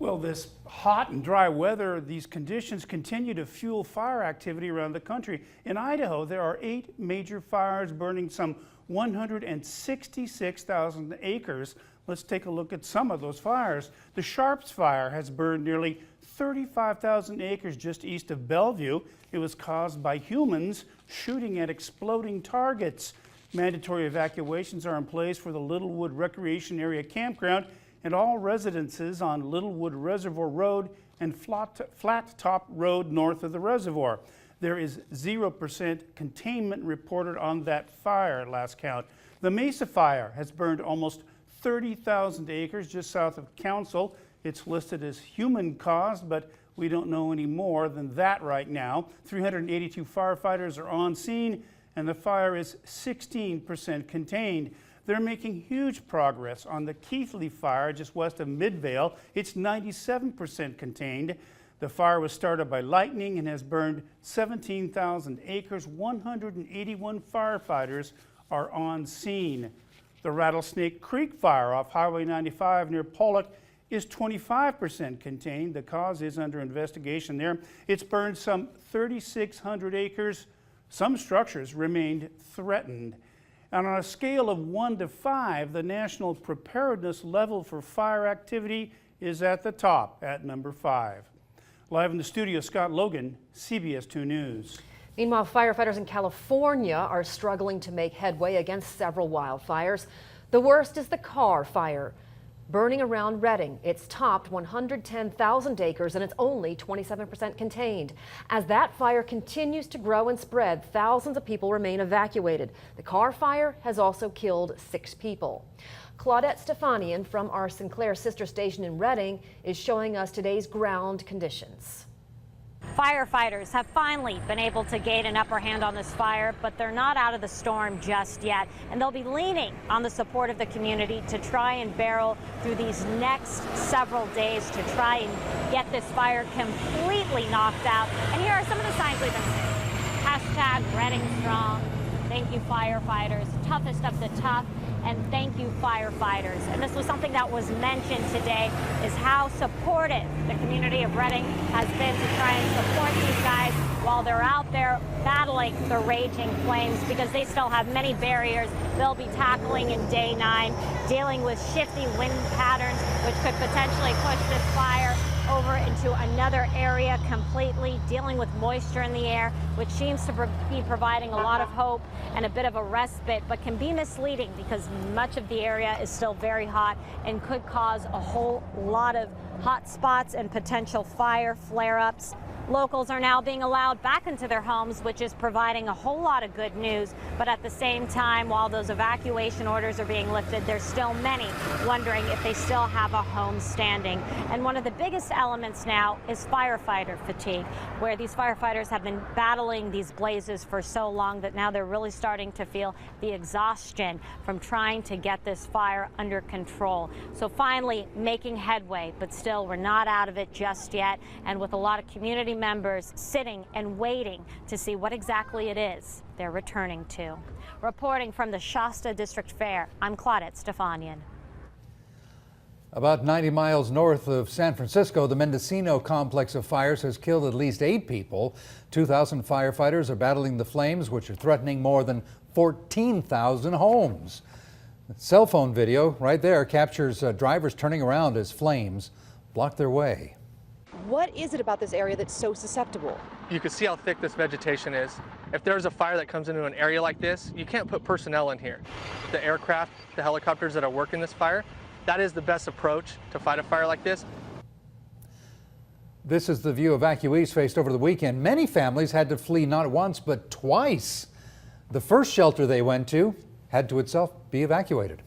Well, this hot and dry weather, these conditions continue to fuel fire activity around the country. In Idaho, there are 8 major fires burning some 166,000 acres. Let's take a look at some of those fires. The Sharps Fire has burned nearly 35,000 acres just east of Bellevue. It was caused by humans shooting at exploding targets. Mandatory evacuations are in place for the Littlewood Recreation Area campground and all residences on Littlewood Reservoir Road and Flat Top Road north of the reservoir. There is 0% containment reported on that fire at last count. The Mesa Fire has burned almost 30,000 acres just south of Council. It's listed as human caused, but we don't know any more than that right now. 382 firefighters are on scene and the fire is 16% contained. They're making huge progress on the Keithley Fire just west of Midvale. It's 97% contained. The fire was started by lightning and has burned 17,000 acres. 181 firefighters are on scene. The Rattlesnake Creek Fire off Highway 95 near Pollock is 25% contained. The cause is under investigation there. It's burned some 3,600 acres. Some structures remained threatened. And on a scale of 1 to 5, the national preparedness level for fire activity is at the top at number 5. Live in the studio, Scott Logan, CBS 2 News. Meanwhile, firefighters in California are struggling to make headway against several wildfires. The worst is the Carr Fire, burning around Redding. It's topped 110,000 acres and it's only 27% contained. As that fire continues to grow and spread, thousands of people remain evacuated. The Carr Fire has also killed 6 people. Claudette Stefanian from our Sinclair sister station in Redding is showing us today's ground conditions. Firefighters have finally been able to gain an upper hand on this fire, but they're not out of the storm just yet. And they'll be leaning on the support of the community to try and barrel through these next several days to try and get this fire completely knocked out. And here are some of the signs we've been seeing. Hashtag Redding Strong. Thank you, firefighters. Toughest of the tough. And thank you, firefighters. And this was something that was mentioned today, is how supportive the community of Redding has been to try and support these guys while they're out there battling the raging flames, because they still have many barriers they'll be tackling in day 9, dealing with shifty wind patterns, which could potentially push this fire over into another area completely, dealing with moisture in the air, which seems to be providing a lot of hope and a bit of a respite, but can be misleading because much of the area is still very hot and could cause a whole lot of hot spots and potential fire flare-ups. Locals are now being allowed back into their homes, which is providing a whole lot of good news. But at the same time, while those evacuation orders are being lifted, there's still many wondering if they still have a home standing. And one of the biggest elements now is firefighter fatigue, where these firefighters have been battling these blazes for so long that now they're really starting to feel the exhaustion from trying to get this fire under control. So finally making headway, but still we're not out of it just yet. And with a lot of community members sitting and waiting to see what exactly it is they're returning to. Reporting from the Shasta District Fair, I'm Claudette Stefanian. About 90 miles north of San Francisco, the Mendocino complex of fires has killed at least 8 people. 2,000 firefighters are battling the flames, which are threatening more than 14,000 homes. The cell phone video right there captures drivers turning around as flames block their way. What is it about this area that's so susceptible? You can see how thick this vegetation is. If there's a fire that comes into an area like this, you can't put personnel in here. The aircraft, the helicopters that are working this fire, that is the best approach to fight a fire like this. This is the view evacuees faced over the weekend. Many families had to flee not once but twice. The first shelter they went to had to itself be evacuated.